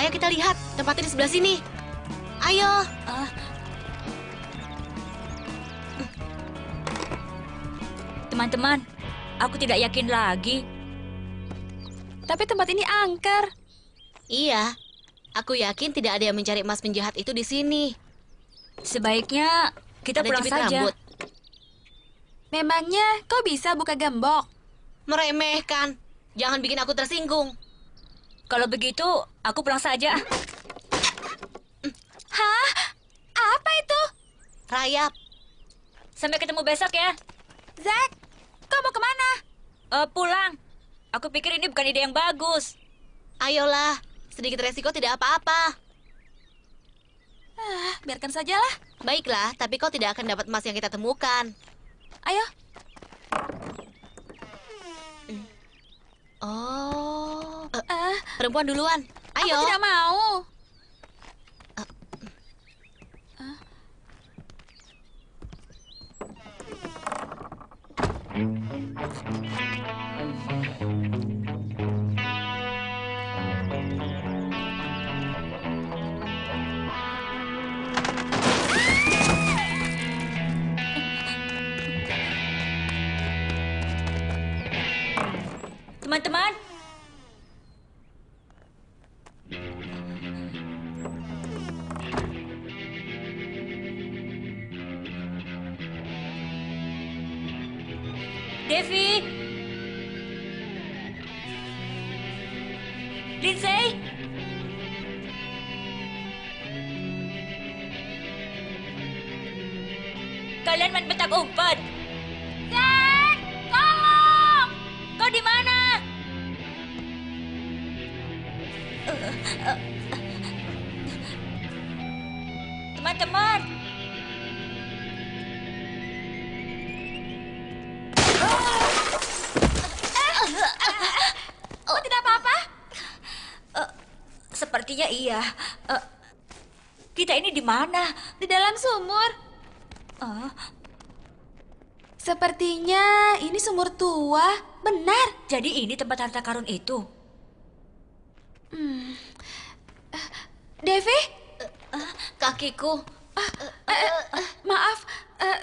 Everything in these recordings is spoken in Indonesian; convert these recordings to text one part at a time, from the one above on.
Ayo kita lihat, tempatnya di sebelah sini. Ayo. Teman-teman, aku tidak yakin lagi. Tapi tempat ini angker. Iya, aku yakin tidak ada yang mencari emas penjahat itu di sini. Sebaiknya kita Ada pulang jepit saja. rambut. Memangnya kau bisa buka gembok? Meremehkan. Jangan bikin aku tersinggung. Kalau begitu, aku pulang saja. Hah? Apa itu? Rayap. Sampai ketemu besok ya. Zack, kau mau kemana? Pulang. Aku pikir ini bukan ide yang bagus. Ayolah, sedikit resiko tidak apa-apa. Biarkan sajalah. Baiklah, tapi kau tidak akan dapat emas yang kita temukan. Ayo. Oh, perempuan duluan. Ayo. Aku tidak mau. Teman-teman, Devi, Lindsay, kalian main petak umpet. Zack, tolong! Kau di mana? Teman-teman, Oh, tidak apa-apa? sepertinya iya. Kita ini di mana? Di dalam sumur. Eh, Sepertinya ini sumur tua. Benar. jadi ini tempat harta karun itu. Devi? Kakiku. Maaf,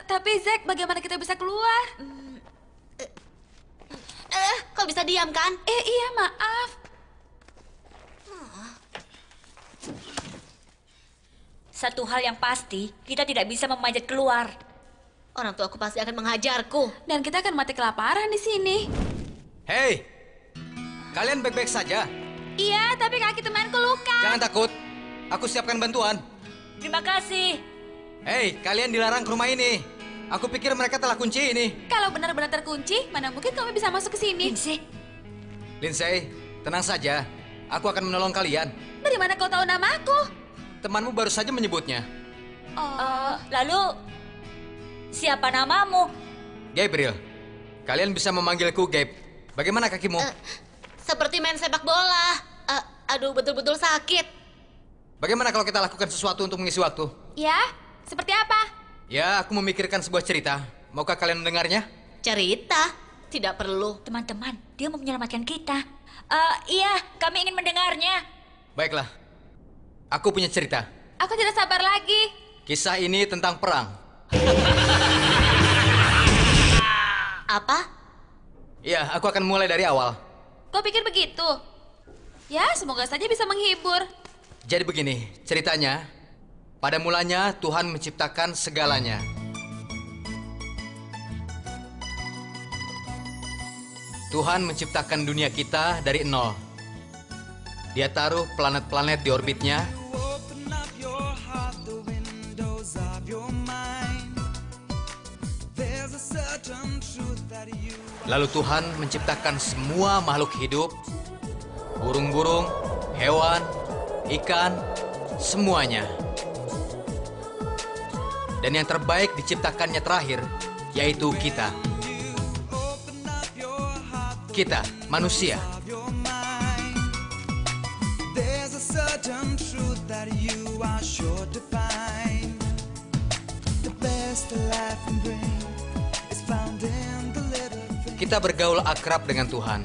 tapi Zack, bagaimana kita bisa keluar? Kau bisa diam kan? Iya, maaf. Satu hal yang pasti, kita tidak bisa memanjat keluar. Orang tuaku pasti akan menghajarku. Dan kita akan mati kelaparan di sini. Hei, kalian baik-baik saja? Iya, tapi kaki temanku luka. Jangan takut, aku siapkan bantuan. Terima kasih. Hei, kalian dilarang ke rumah ini. Aku pikir mereka telah kunci ini. Kalau benar-benar terkunci, mana mungkin kami bisa masuk ke sini? Lindsay, Lindsay, tenang saja. Aku akan menolong kalian. Dari mana kau tahu namaku? Temanmu baru saja menyebutnya. lalu siapa namamu? Gabriel, kalian bisa memanggilku Gabe. Bagaimana kakimu? Seperti main sepak bola. Aduh, betul-betul sakit. Bagaimana kalau kita lakukan sesuatu untuk mengisi waktu? Ya, seperti apa? Ya, aku memikirkan sebuah cerita. Maukah kalian mendengarnya? Cerita? Tidak perlu. Teman-teman, dia mau menyelamatkan kita. Iya, kami ingin mendengarnya. Baiklah, aku punya cerita. Aku tidak sabar lagi. Kisah ini tentang perang. Apa? Ya, aku akan mulai dari awal. Kau pikir begitu? Ya, semoga saja bisa menghibur. Jadi begini, ceritanya. Pada mulanya Tuhan menciptakan segalanya. Tuhan menciptakan dunia kita dari nol. Dia taruh planet-planet di orbitnya. Lalu Tuhan menciptakan semua makhluk hidup, burung-burung, hewan, ikan, semuanya. Dan yang terbaik diciptakannya terakhir, yaitu kita. Kita, manusia. Kita bergaul akrab dengan Tuhan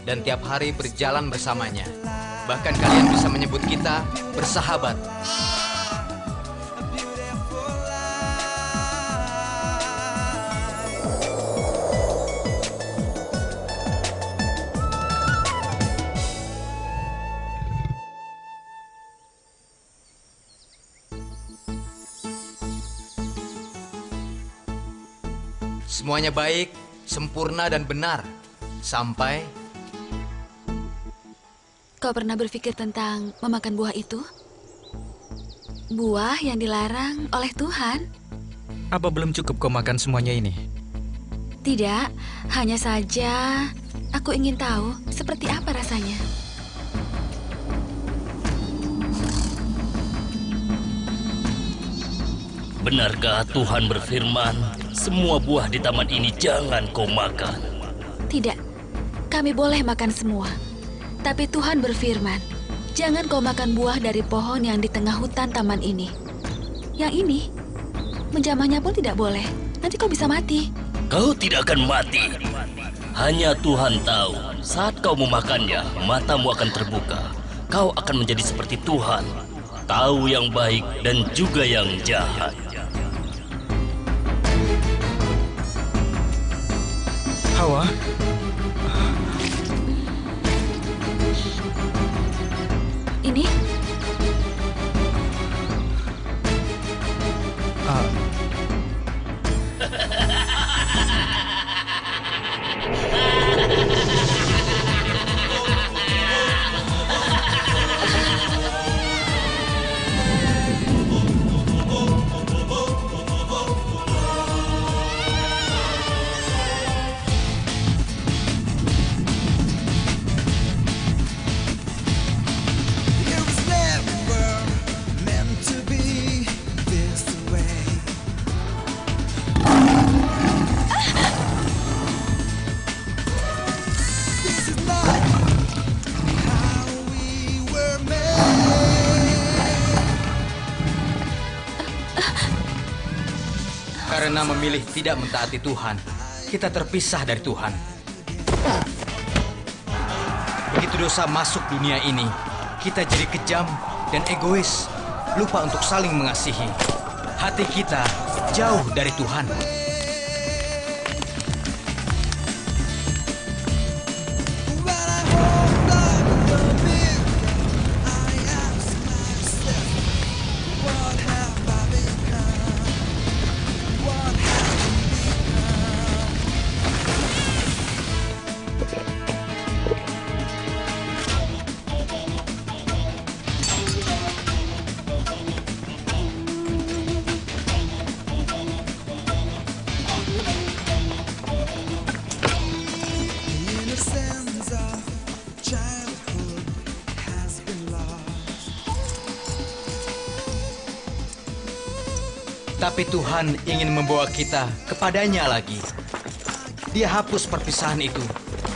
dan tiap hari berjalan bersamanya. Bahkan kalian bisa menyebut kita bersahabat. Semuanya baik, sempurna dan benar. Sampai Kau pernah berpikir tentang memakan buah itu? Buah yang dilarang oleh Tuhan? Apa belum cukup kau makan semuanya ini? Tidak, hanya saja aku ingin tahu seperti apa rasanya. Benarkah Tuhan berfirman, semua buah di taman ini jangan kau makan? Tidak, kami boleh makan semua. Tapi Tuhan berfirman, jangan kau makan buah dari pohon yang di tengah hutan taman ini. Yang ini, menjamahnya pun tidak boleh. Nanti kau bisa mati. Kau tidak akan mati. Hanya Tuhan tahu, saat kau memakannya, matamu akan terbuka. Kau akan menjadi seperti Tuhan, tahu yang baik dan juga yang jahat. Hawa, Ini, It was never meant to be this way. This is not how we were made. karena memilih tidak mentaati Tuhan, kita terpisah dari Tuhan. Begitu dosa masuk dunia ini, kita jadi kejam dan egois, lupa untuk saling mengasihi. Hati kita jauh dari Tuhan. When I hold up the mirror, I ask myself, what have I become? What have we become? The innocence of childhood has been lost. Tapi Tuhan ingin membawa kita kepadanya lagi. Dia hapus perpisahan itu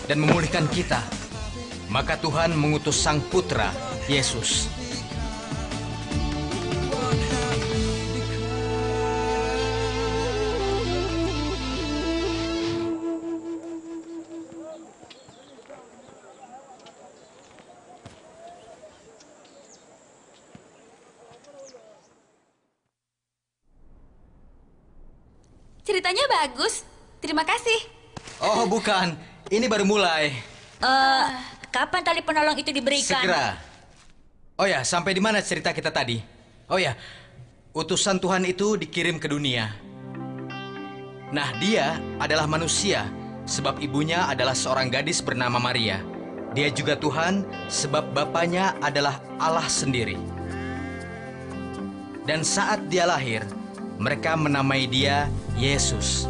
dan memulihkan kita. Maka Tuhan mengutus Sang Putra, Yesus. ceritanya bagus. Terima kasih. Oh bukan, ini baru mulai. Kapan tali penolong itu diberikan? Segera. Oh ya, sampai di mana cerita kita tadi? Oh ya, utusan Tuhan itu dikirim ke dunia. Nah, dia adalah manusia, sebab ibunya adalah seorang gadis bernama Maria. Dia juga Tuhan, sebab bapaknya adalah Allah sendiri. Dan saat dia lahir, mereka menamai dia Yesus.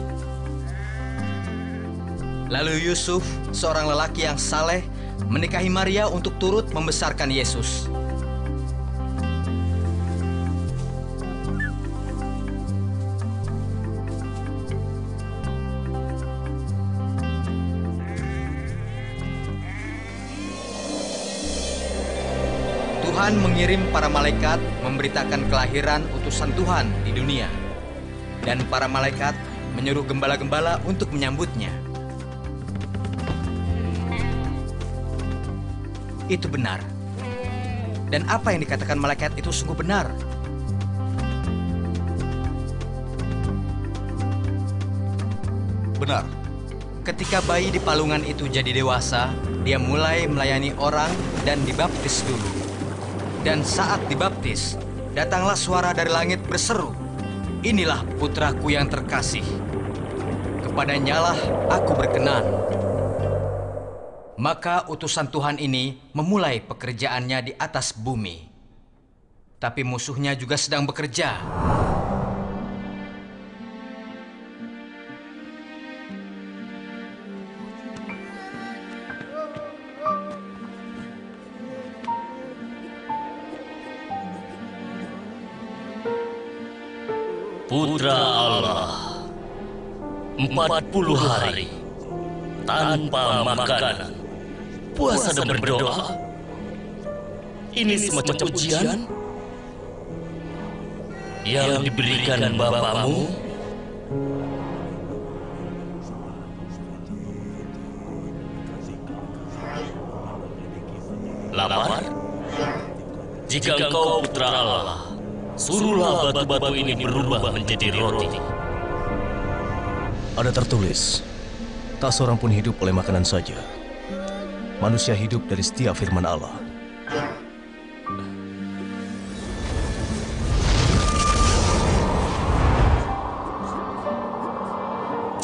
Lalu Yusuf, seorang lelaki yang saleh, menikahi Maria untuk turut membesarkan Yesus. Tuhan mengirim para malaikat memberitakan kelahiran utusan Tuhan di dunia. Dan para malaikat menyuruh gembala-gembala untuk menyambutnya. Itu benar. Dan apa yang dikatakan malaikat itu sungguh benar. Benar. Ketika bayi di palungan itu jadi dewasa, dia mulai melayani orang dan dibaptis dulu. Dan saat dibaptis, datanglah suara dari langit berseru, "Inilah putraku yang terkasih. Kepadanyalah aku berkenan." Maka utusan Tuhan ini memulai pekerjaannya di atas bumi. Tapi musuhnya juga sedang bekerja. Putra Allah, 40 hari tanpa makanan, puasa dan berdoa. Ini semacam ujian yang diberikan Bapamu. Lapar? Jika engkau putra Allah, suruhlah batu-batu ini berubah menjadi roti. Ada tertulis, tak seorang pun hidup oleh makanan saja. Manusia hidup dari setiap firman Allah.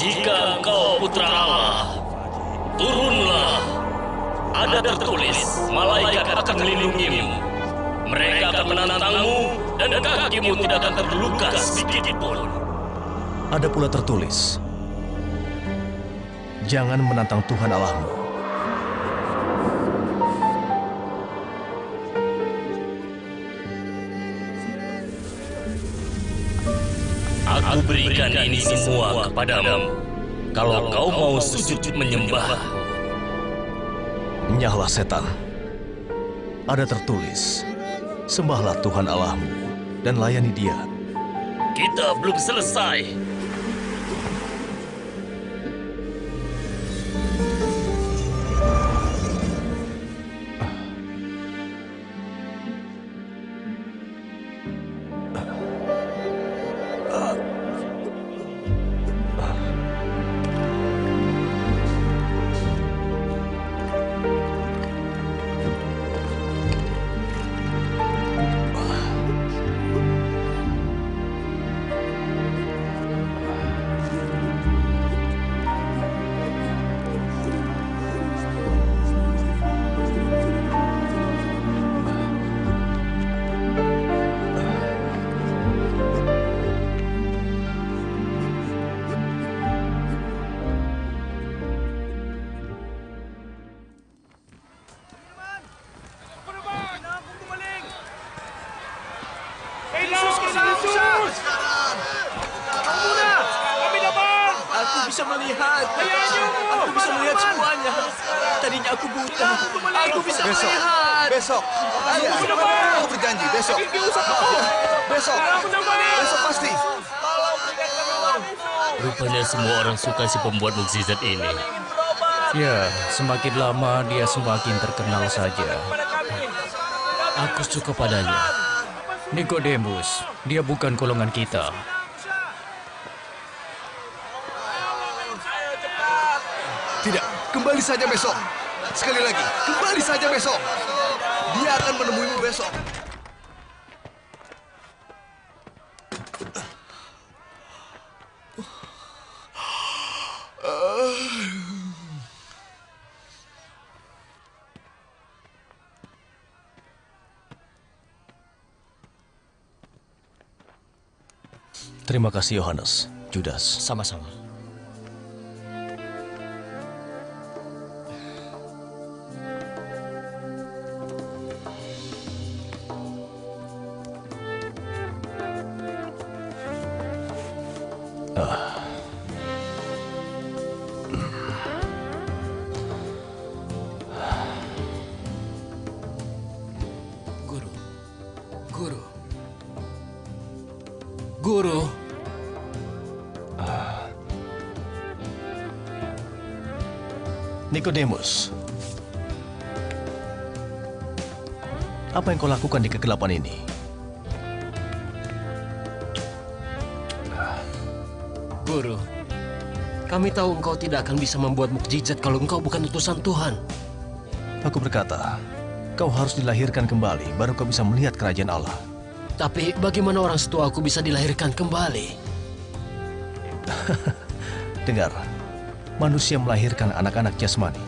Jika engkau putra Allah, turunlah. Ada tertulis, malaikat akan melindungimu. Mereka akan menantangmu dan kakimu tidak akan terluka sedikit pun. Ada pula tertulis, jangan menantang Tuhan Allahmu. Aku berikan ini semua kepadamu, kalau kau mau sujud menyembah. Nyahlah setan. Ada tertulis, sembahlah Tuhan Allahmu dan layani Dia. Kita belum selesai. Aku bisa melihat. Aku bisa melihat semuanya. Tadinya aku buta. Aku bisa melihat. Besok. Aku berjanji besok. Besok pasti. Rupanya semua orang suka si pembuat mukjizat ini. Ya, semakin lama dia semakin terkenal saja. Aku suka padanya. Nikodemus, dia bukan golongan kita. Tidak, kembali saja besok. Sekali lagi, kembali saja besok. Dia akan menemuimu besok. Terima kasih Yohanes, Judas. Sama-sama. Guru. Nikodemus, Apa yang kau lakukan di kegelapan ini? Guru, kami tahu engkau tidak akan bisa membuat mukjizat kalau engkau bukan utusan Tuhan. Aku berkata, kau harus dilahirkan kembali, baru kau bisa melihat kerajaan Allah. Tapi bagaimana orang setua aku bisa dilahirkan kembali? Dengar, manusia melahirkan anak-anak jasmani,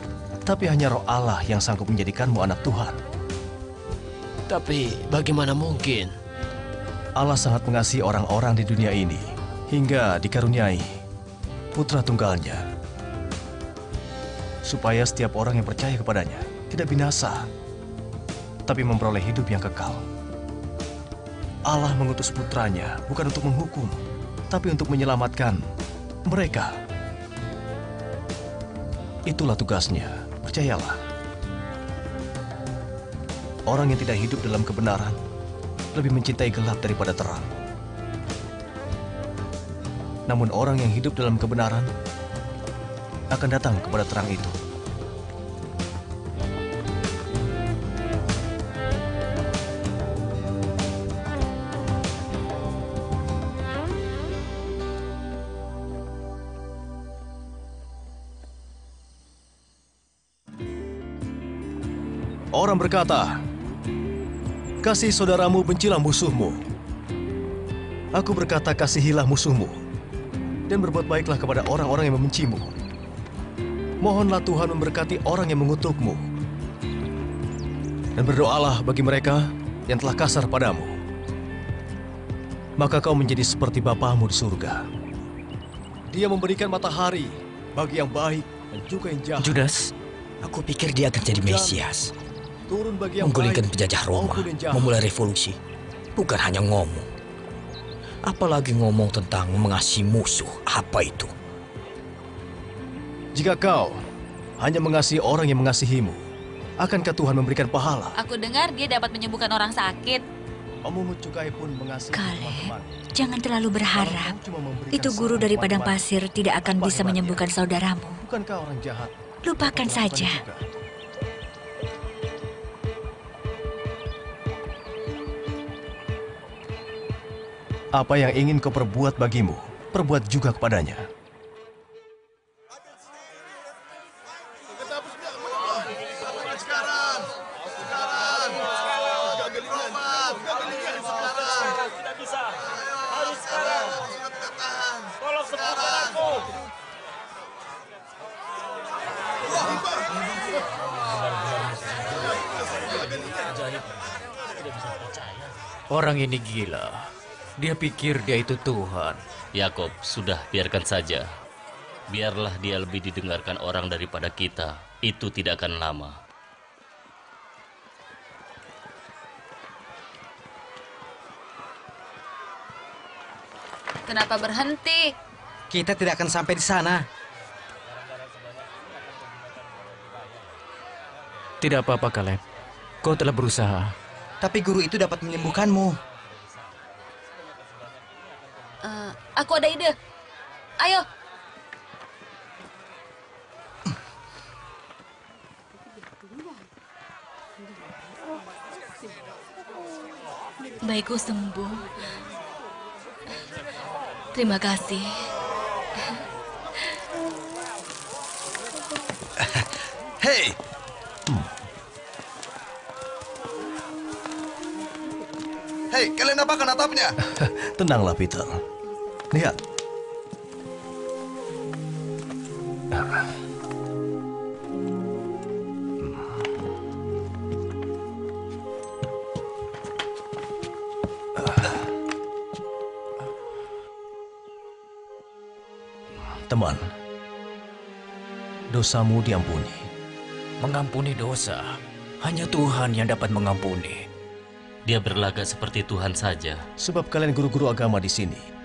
tapi hanya roh Allah yang sanggup menjadikanmu anak Tuhan. Tapi bagaimana mungkin? Allah sangat mengasihi orang-orang di dunia ini, hingga dikaruniai putra tunggalnya, supaya setiap orang yang percaya kepadanya tidak binasa, tapi memperoleh hidup yang kekal. Allah mengutus putranya bukan untuk menghukum, tapi untuk menyelamatkan mereka. Itulah tugasnya, percayalah. Orang yang tidak hidup dalam kebenaran lebih mencintai gelap daripada terang. Namun orang yang hidup dalam kebenaran akan datang kepada terang itu. Orang berkata, "Kasih saudaramu, bencilah musuhmu." Aku berkata, kasihilah musuhmu, dan berbuat baiklah kepada orang-orang yang membencimu. Mohonlah Tuhan memberkati orang yang mengutukmu, dan berdoalah bagi mereka yang telah kasar padamu. Maka kau menjadi seperti Bapamu di surga. Dia memberikan matahari bagi yang baik dan juga yang jahat. Judas, aku pikir dia akan jadi Mesias. Turun bagi yang Menggulingkan baik, penjajah Roma, maupun yang jahat. memulai revolusi. Bukan hanya ngomong. Apalagi ngomong tentang mengasihi musuh. Apa itu? Jika kau hanya mengasihi orang yang mengasihimu, akankah Tuhan memberikan pahala? Aku dengar dia dapat menyembuhkan orang sakit. Pemungut cukai pun mengasihi Kaleb, teman-teman. jangan terlalu berharap. Kalau kau cuma memberikan Itu guru saran dari kepada padang teman, pasir tidak akan apa bisa hebatnya? menyembuhkan saudaramu. Bukankah orang jahat? Lupakan Melakukan saja. juga. Apa yang ingin kau perbuat bagimu, perbuat juga kepadanya. Orang ini gila. Dia pikir dia itu Tuhan. Yakob, sudah biarkan saja. Biarlah dia lebih didengarkan orang daripada kita. Itu tidak akan lama. Kenapa berhenti? Kita tidak akan sampai di sana. Tidak apa-apa, Kaleb. Kau telah berusaha. Tapi guru itu dapat menyembuhkanmu. Aku ada ide. Ayo. Baikku sembuh. Terima kasih. Hei! Hei, kalian apakan atapnya? Tenanglah, Peter. Lihat. Teman, dosamu diampuni. Mengampuni dosa. Hanya Tuhan yang dapat mengampuni. Dia berlagak seperti Tuhan saja. Sebab kalian guru-guru agama di sini,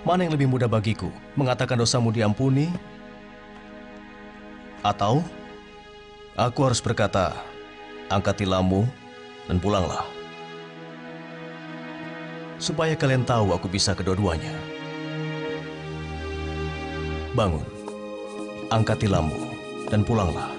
mana yang lebih mudah bagiku, mengatakan dosamu diampuni, atau aku harus berkata, angkat tilammu dan pulanglah. Supaya kalian tahu aku bisa kedua-duanya. Bangun, angkat tilammu dan pulanglah.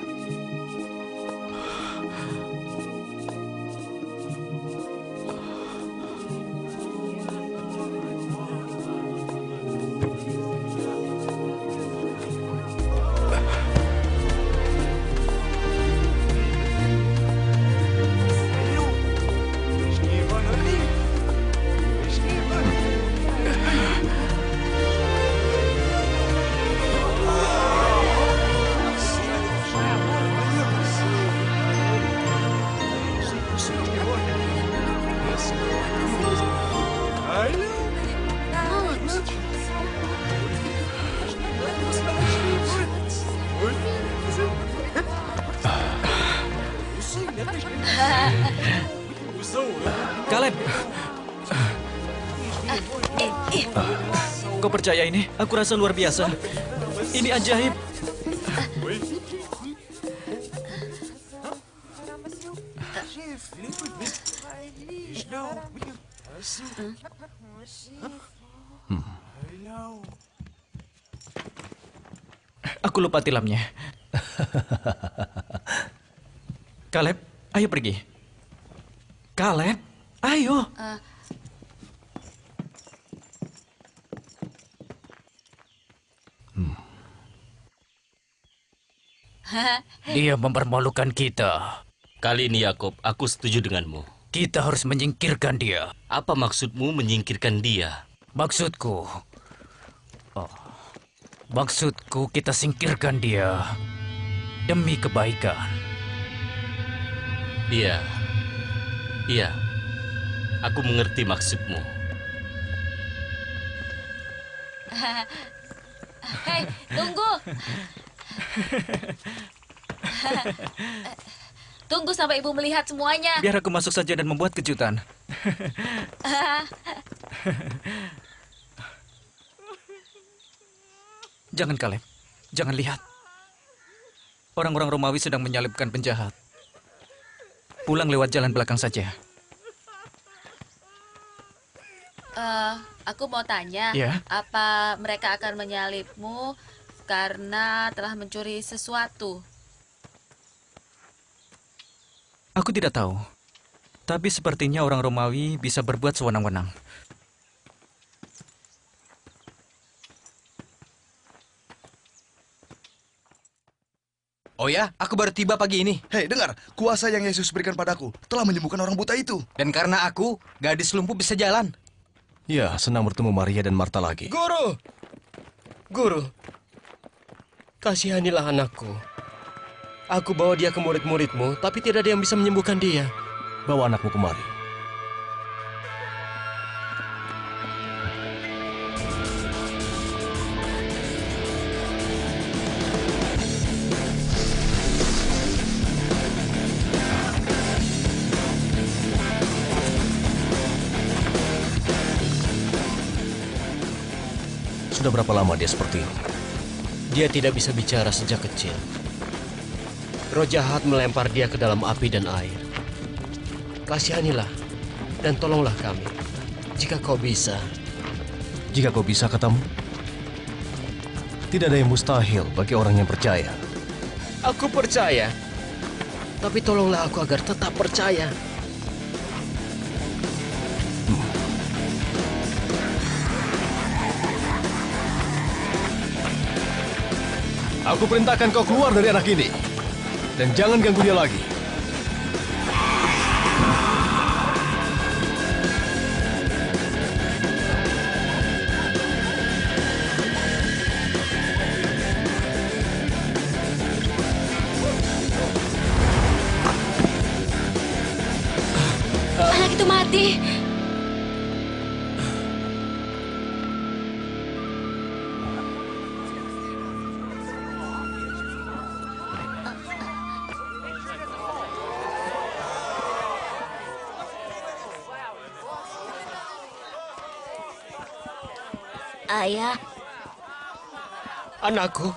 Kaleb. Kau percaya ini? Aku rasa luar biasa. Ini ajaib. Aku lupa tilamnya. Kaleb, ayo pergi. Kaleb, ayo. Dia mempermalukan kita. Kali ini Yakob, aku setuju denganmu. Kita harus menyingkirkan dia. Apa maksudmu menyingkirkan dia? Maksudku kita singkirkan dia demi kebaikan. Iya, aku mengerti maksudmu. Hei, tunggu. Tunggu sampai ibu melihat semuanya. Biar aku masuk saja dan membuat kejutan. Jangan, Kaleb. Jangan lihat. Orang-orang Romawi sedang menyalibkan penjahat. Pulang lewat jalan belakang saja. Aku mau tanya, Ya? apa mereka akan menyalibmu karena telah mencuri sesuatu? Aku tidak tahu. Tapi sepertinya orang Romawi bisa berbuat sewenang-wenang. Oh ya, aku baru tiba pagi ini. Hei, dengar. Kuasa yang Yesus berikan padaku telah menyembuhkan orang buta itu. Dan karena aku, gadis lumpuh bisa jalan. Ya, senang bertemu Maria dan Marta lagi. Guru, kasihanilah anakku. Aku bawa dia ke murid-muridmu, tapi tidak ada yang bisa menyembuhkan dia. Bawa anakmu kemari. Sudah berapa lama dia seperti ini? Dia tidak bisa bicara sejak kecil. Roh jahat melempar dia ke dalam api dan air. Kasihanilah dan tolonglah kami, jika kau bisa. Jika kau bisa, katamu? Tidak ada yang mustahil bagi orang yang percaya. Aku percaya, tapi tolonglah aku agar tetap percaya. Aku perintahkan kau keluar dari anak ini. Dan jangan ganggu dia lagi. Anak itu mati. Ayah, Anakku,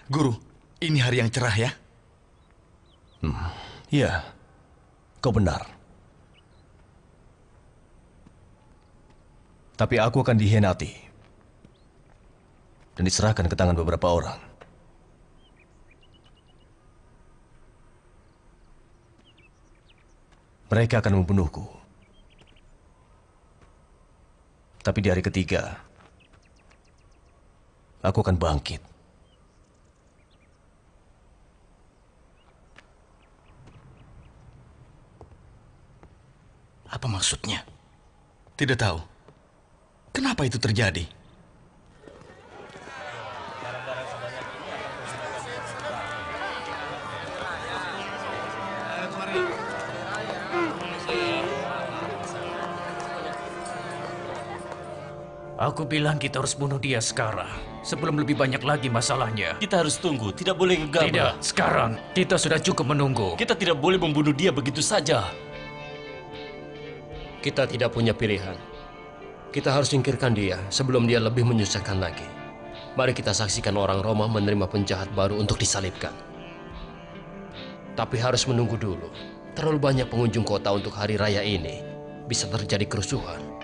Guru, ini hari yang cerah ya. Ya, kau benar. Tapi aku akan dihianati dan diserahkan ke tangan beberapa orang. Mereka akan membunuhku. Tapi di hari ketiga, aku akan bangkit. Apa maksudnya? Tidak tahu. Kenapa itu terjadi? Aku bilang kita harus bunuh dia sekarang, sebelum lebih banyak lagi masalahnya. Kita harus tunggu, tidak boleh gegabah. Tidak, sekarang kita sudah cukup menunggu. Kita tidak boleh membunuh dia begitu saja. Kita tidak punya pilihan. Kita harus singkirkan dia sebelum dia lebih menyusahkan lagi. Mari kita saksikan orang Roma menerima penjahat baru untuk disalibkan. Tapi harus menunggu dulu. Terlalu banyak pengunjung kota untuk hari raya ini. Bisa terjadi kerusuhan.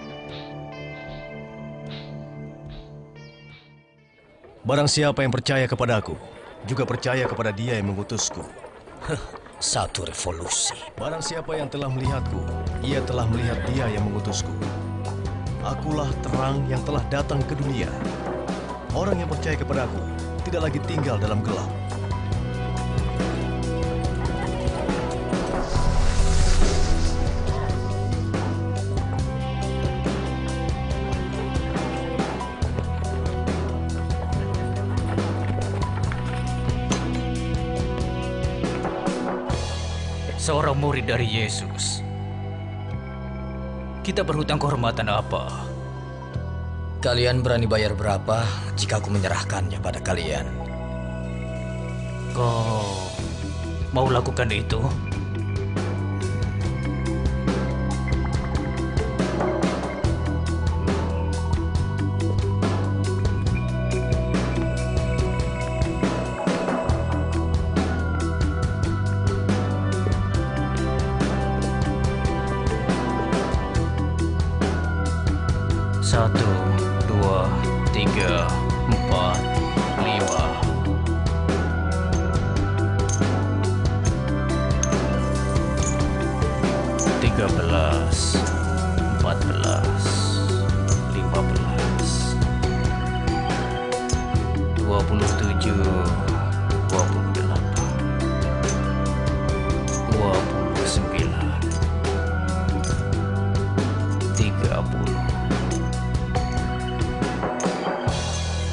Barang siapa yang percaya kepadaku, juga percaya kepada dia yang mengutusku. Satu revolusi. Barang siapa yang telah melihatku, ia telah melihat dia yang mengutusku. Akulah terang yang telah datang ke dunia. Orang yang percaya kepadaku tidak lagi tinggal dalam gelap. Seorang murid dari Yesus. Kita berhutang kehormatan apa? Kalian berani bayar berapa jika aku menyerahkannya pada kalian? Kau mau lakukan itu? Satu, dua, tiga, empat, lima. Tiga belas, 14, 15, 27, 28, 29, 30.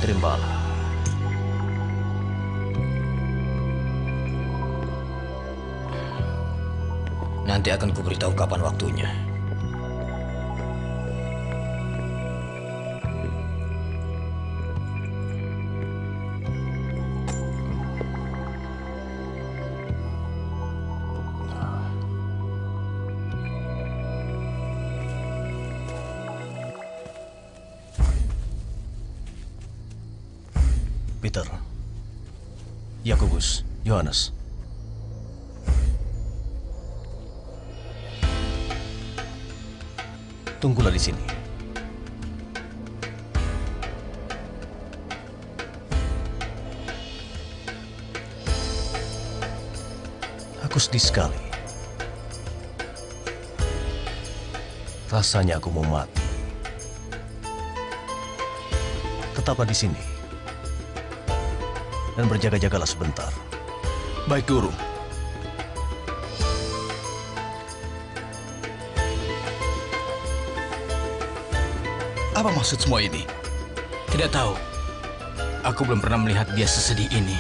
Terimalah. Nanti akan kuberitahu kapan waktunya. Peter, Yakobus, Yohanes. Tunggulah di sini. Aku sedih sekali. Rasanya aku mau mati. Tetaplah di sini. Dan berjaga-jagalah sebentar. Baik, Guru. Apa maksud semua ini? Tidak tahu. Aku belum pernah melihat dia sesedih ini.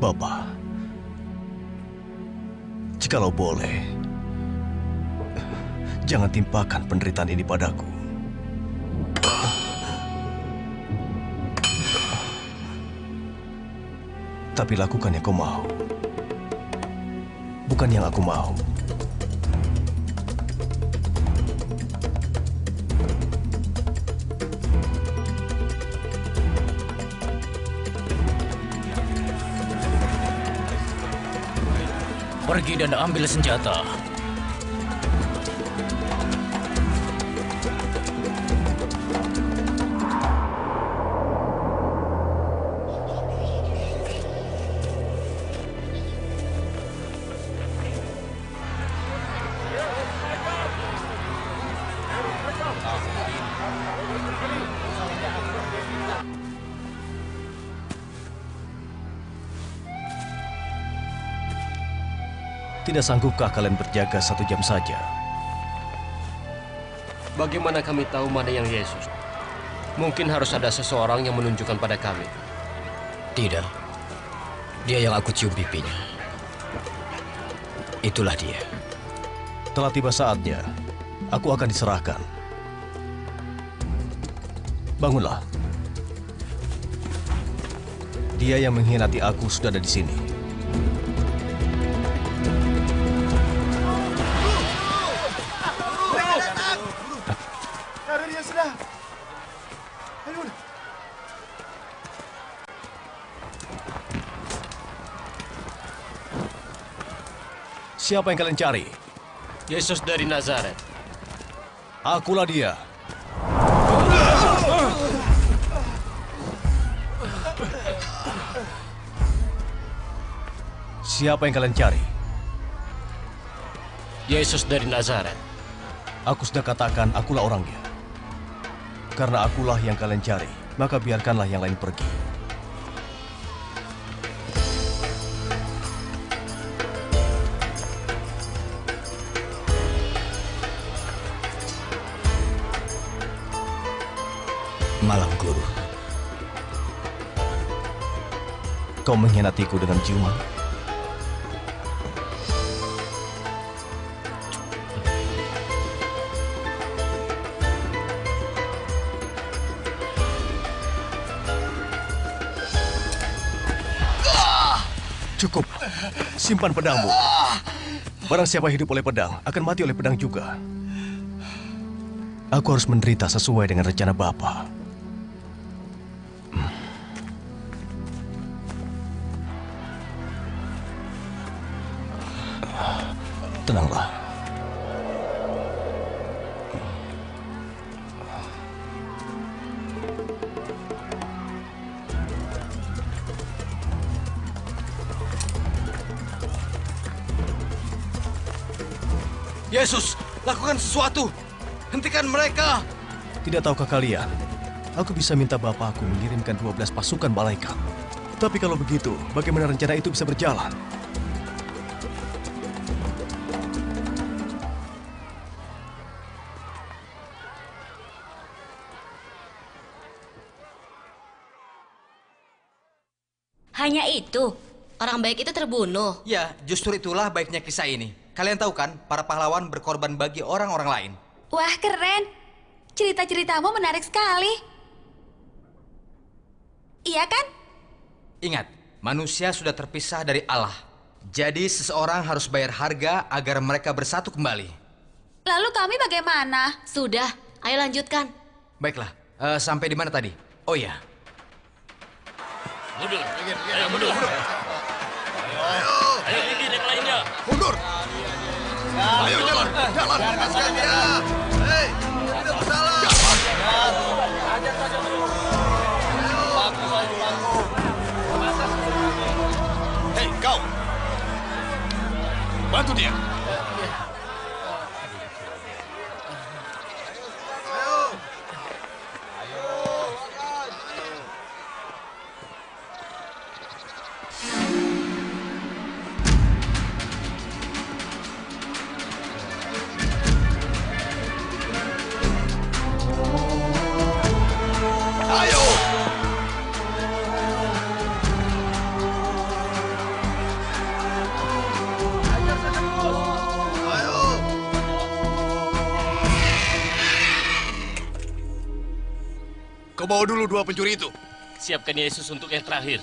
Bapak, jikalau boleh, jangan timpakan penderitaan ini padaku. Tapi lakukan yang kau mau, bukan yang aku mau. Pergi dan ambil senjata. Tidak sanggupkah kalian berjaga 1 jam saja? Bagaimana kami tahu mana yang Yesus? Mungkin harus ada seseorang yang menunjukkan pada kami. Tidak. Dia yang aku cium pipinya. Itulah dia. Telah tiba saatnya. Aku akan diserahkan. Bangunlah. Dia yang mengkhianati aku sudah ada di sini. Ada dia sudah. Ayo. Siapa yang kalian cari? Yesus dari Nazaret. Akulah dia. Siapa yang kalian cari? Yesus dari Nazaret. Aku sudah katakan akulah orangnya. Karena akulah yang kalian cari, maka biarkanlah yang lain pergi. Malam, Guru. Kau mengkhianatiku dengan ciuman. Cukup. Simpan pedangmu. Barang siapa hidup oleh pedang, akan mati oleh pedang juga. Aku harus menderita sesuai dengan rencana Bapa. Tenanglah. Yesus, lakukan sesuatu. Hentikan mereka. Tidak tahukah kalian? Aku bisa minta Bapakku mengirimkan 12 pasukan malaikat. Tapi kalau begitu, bagaimana rencana itu bisa berjalan? Hanya itu. Orang baik itu terbunuh. Ya, justru itulah baiknya kisah ini. Kalian tahu kan, para pahlawan berkorban bagi orang-orang lain. Wah, keren. Cerita-ceritamu menarik sekali. Iya kan? Ingat, manusia sudah terpisah dari Allah. Jadi seseorang harus bayar harga agar mereka bersatu kembali. Lalu kami bagaimana? Sudah, ayo lanjutkan. Baiklah, sampai di mana tadi? Oh ya. Mundur. Ayo mundur. Ayo pimpin yang lainnya. Mundur. Ayo jalan. Lepaskan dia. Hei, tidak bersalah. Hei, kau. Bantu dia. Kau bawa dulu 2 pencuri itu. Siapkan Yesus untuk yang terakhir.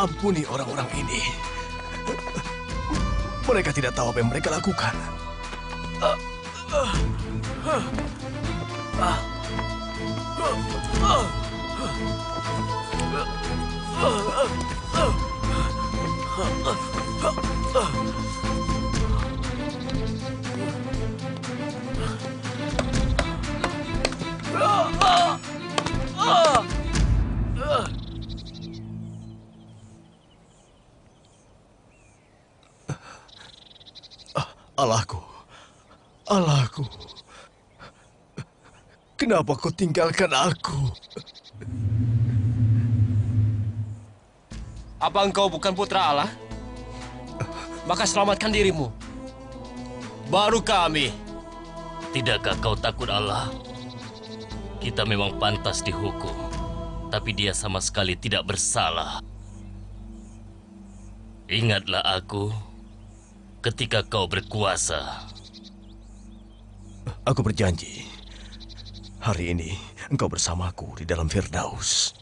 Ampuni orang-orang ini. Mereka tidak tahu apa yang mereka lakukan. Allahku, Allahku, kenapa kau tinggalkan aku? Apa engkau bukan putra Allah? Maka selamatkan dirimu. Baru kami. Tidakkah kau takut Allah? Kita memang pantas dihukum, tapi dia sama sekali tidak bersalah. Ingatlah aku ketika kau berkuasa. Aku berjanji, hari ini engkau bersamaku di dalam Firdaus.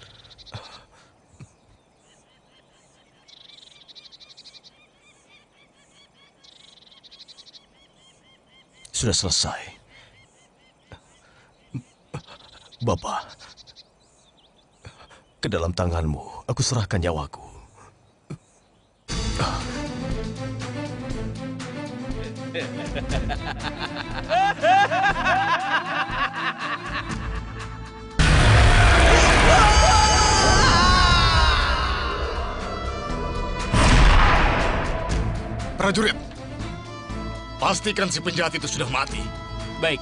Sudah selesai. Bapa, ke dalam tanganmu aku serahkan nyawaku. Prajurit, pastikan si penjahat itu sudah mati. Baik.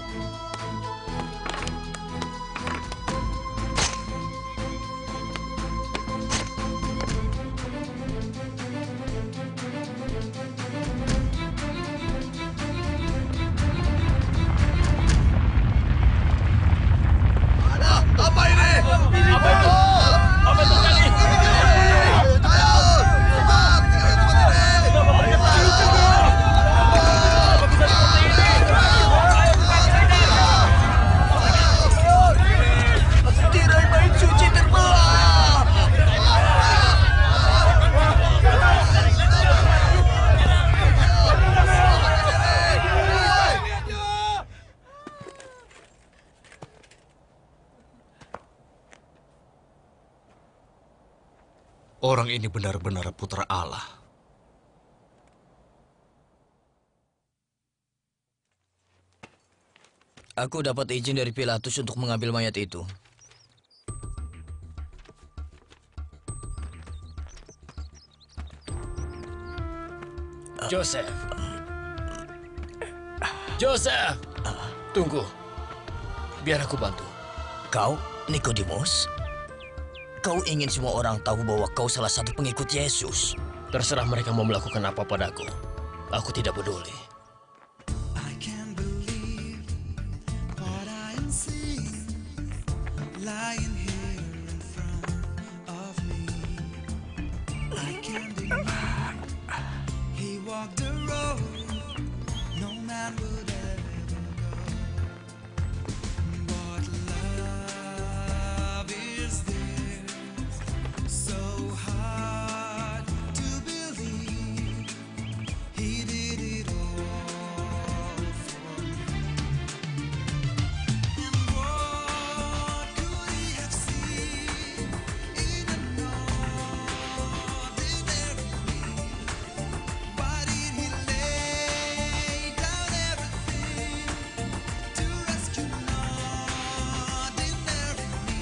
Apa ini? Apa itu? Apa yang terjadi? Tirai bait suci terbelah. Orang ini benar-benar putra Allah. Aku dapat izin dari Pilatus untuk mengambil mayat itu. Joseph. Joseph. Tunggu. Biar aku bantu. Kau, Nikodemus? Kau ingin semua orang tahu bahwa kau salah satu pengikut Yesus. Terserah mereka mau melakukan apa padaku. Aku tidak peduli. I can't believe what I am seeing lying here in front of me. I can't deny he walked the road no man would ever go. But love is there, so hard to believe. He did it all for me. And what could he have seen in an ordinary me? Why did he lay down everything to rescue an ordinary me?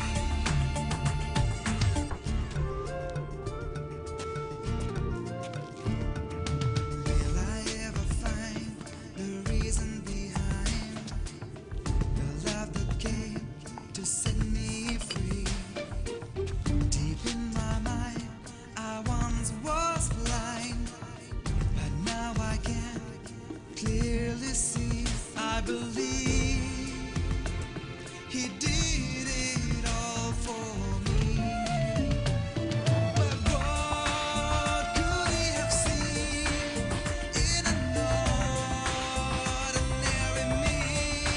Will I ever find the reason behind the love that came to set me free? Deep in my mind, I once was blind, but now I can clearly see. I believe he did it all for me. But what could he have seen in an ordinary me?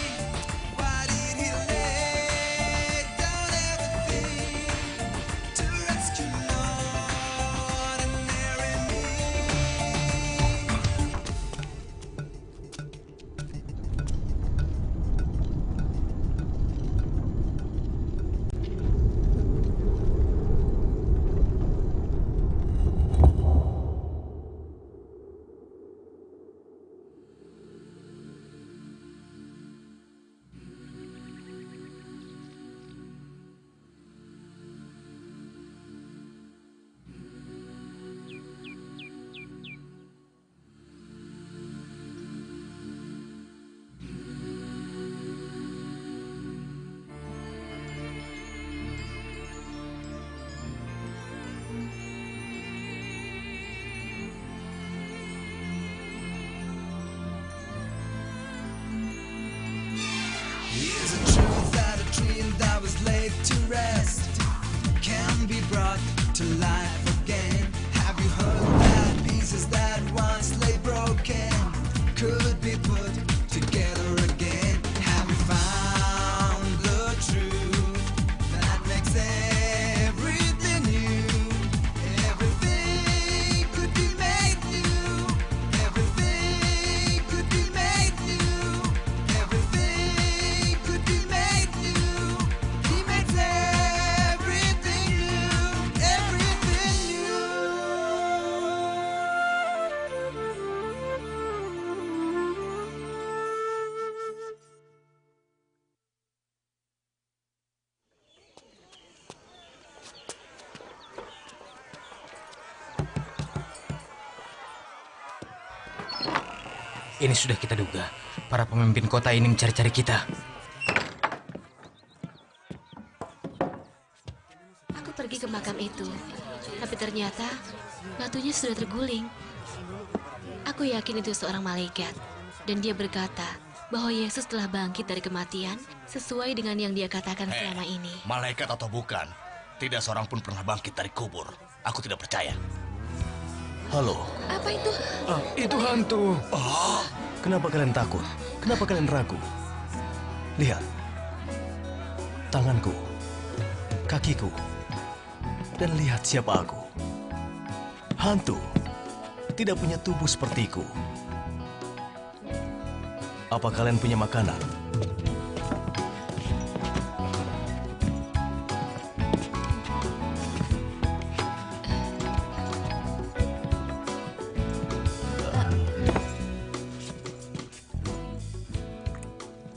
Why did he lay down everything to rescue an rest can be brought to life again. Have you heard that pieces that once lay broken could be put together again? Have you found the truth that makes everything new? Everything could be made new. Everything could be made new. Everything could be made new. He makes everything new. Everything new. Ini sudah kita duga. Para pemimpin kota ini mencari-cari kita. Aku pergi ke makam itu, tapi ternyata batunya sudah terguling. Aku yakin itu seorang malaikat, dan dia berkata bahwa Yesus telah bangkit dari kematian sesuai dengan yang dia katakan selama ini. Malaikat atau bukan, tidak seorang pun pernah bangkit dari kubur. Aku tidak percaya. Halo, Apa itu? itu hantu. Kenapa kalian takut? Kenapa kalian ragu? Lihat, tanganku, kakiku, dan lihat siapa aku. Hantu tidak punya tubuh sepertiku. Apa kalian punya makanan?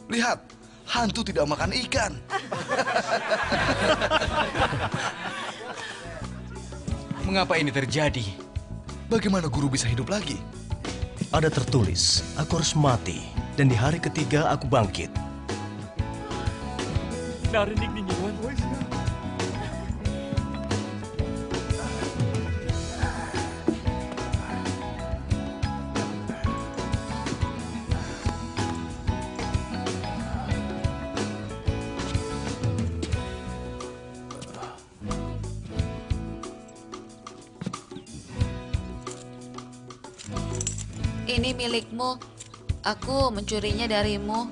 Lihat, hantu tidak makan ikan. Mengapa ini terjadi? Bagaimana guru bisa hidup lagi? Ada tertulis, aku harus mati, dan di hari ketiga aku bangkit. Narinig ninyo yan. Ini milikmu. Aku mencurinya darimu.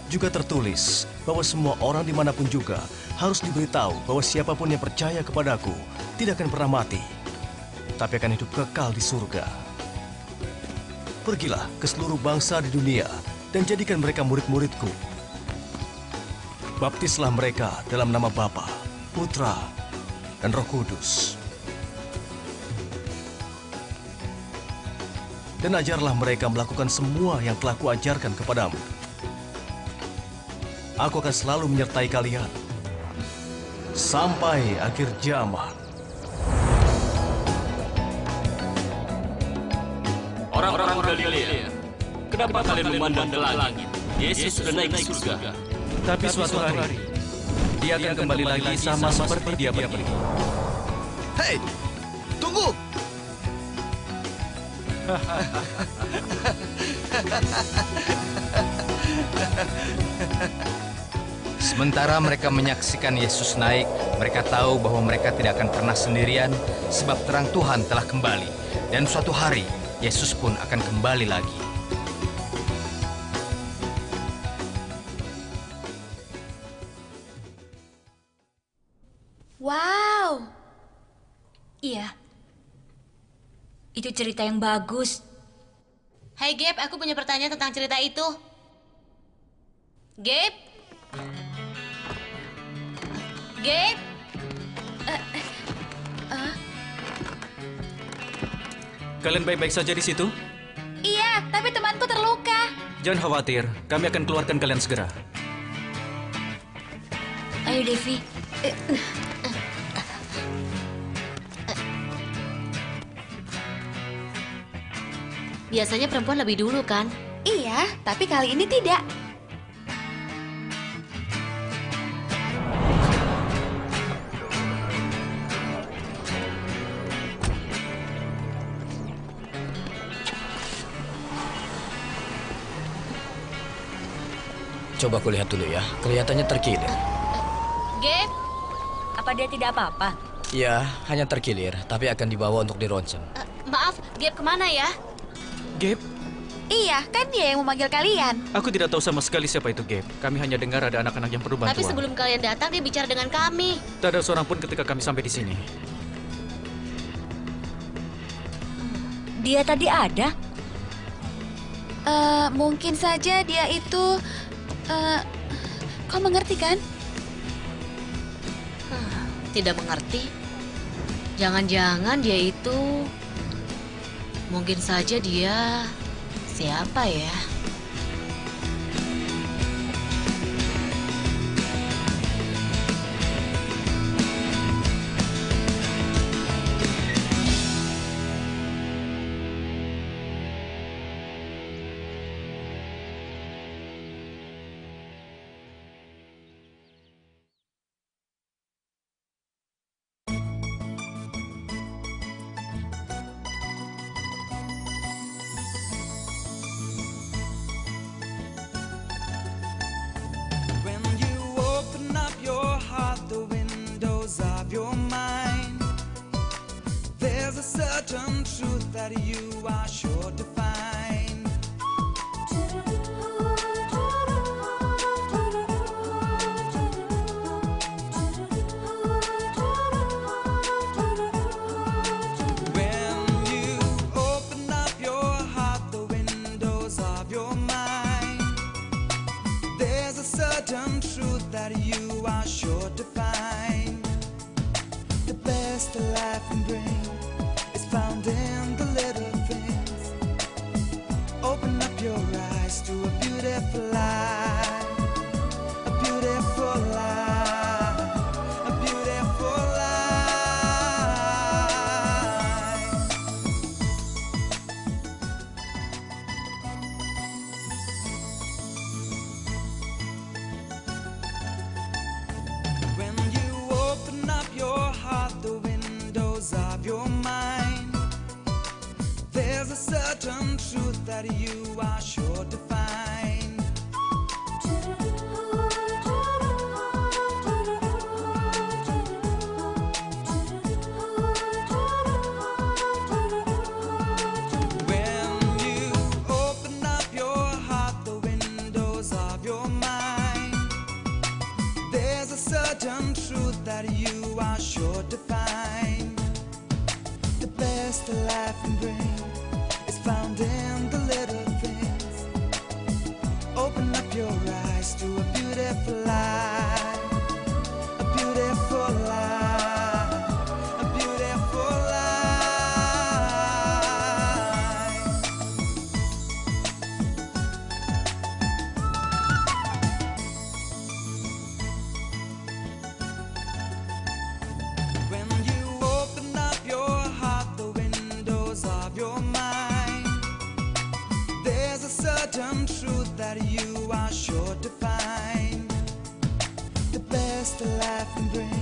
Juga tertulis bahwa semua orang dimanapun juga harus diberitahu bahwa siapapun yang percaya kepadaku tidak akan pernah mati, tapi akan hidup kekal di surga. Pergilah ke seluruh bangsa di dunia dan jadikan mereka murid-muridku. Baptislah mereka dalam nama Bapa, Putra, dan Roh Kudus. Dan ajarlah mereka melakukan semua yang telah kuajarkan kepadamu. Aku akan selalu menyertai kalian sampai akhir zaman. Orang-orang Galilea, kenapa kalian memandang ke langit? Yesus sudah naik ke surga. Tapi suatu hari, dia akan kembali lagi sama seperti dia pergi. Hei, tunggu! Sementara mereka menyaksikan Yesus naik, mereka tahu bahwa mereka tidak akan pernah sendirian sebab terang Tuhan telah kembali. Dan suatu hari, Yesus pun akan kembali lagi. Wow. Iya. Itu cerita yang bagus. Hai Gap, aku punya pertanyaan tentang cerita itu. Gap? Gap? Kalian baik-baik saja di situ? Iya, tapi temanku terluka. Jangan khawatir, kami akan keluarkan kalian segera. Ayo, Devi. Biasanya perempuan lebih dulu kan? Iya, tapi kali ini tidak. Coba aku lihat dulu ya. Kelihatannya terkilir. Gabe, apa dia tidak apa-apa? Ya, hanya terkilir, tapi akan dibawa untuk dironsen. Maaf, Gabe kemana ya? Gabe, Iya, kan dia yang memanggil kalian. aku tidak tahu sama sekali siapa itu Gabe. Kami hanya dengar ada anak-anak yang perlu bantuan. Tapi sebelum kalian datang, dia bicara dengan kami. Tak ada seorang pun ketika kami sampai di sini. Dia tadi ada? Mungkin saja dia itu... kau mengerti kan? Tidak mengerti. Jangan-jangan dia itu... Mungkin saja dia... Siapa ya? When you open up your heart, the windows of your mind, there's a certain truth that you are sure to find. When you open up your heart, the windows of your mind, there's a certain truth that you are sure to find. The best life can bring is found in the little things. Open up your eyes to a beautiful life, a beautiful life, a beautiful life. When you open up your heart, the windows of your mind, there's a certain truth that you are sure to find. When you open up your heart, the windows of your mind, there's a certain truth that you are sure to find. The best life can bring is found in the little things. Open up your eyes to a beautiful life, a beautiful life, a beautiful life. When you open up your heart, the windows of your mind, there's a certain truth that you are sure to find. The best life can bring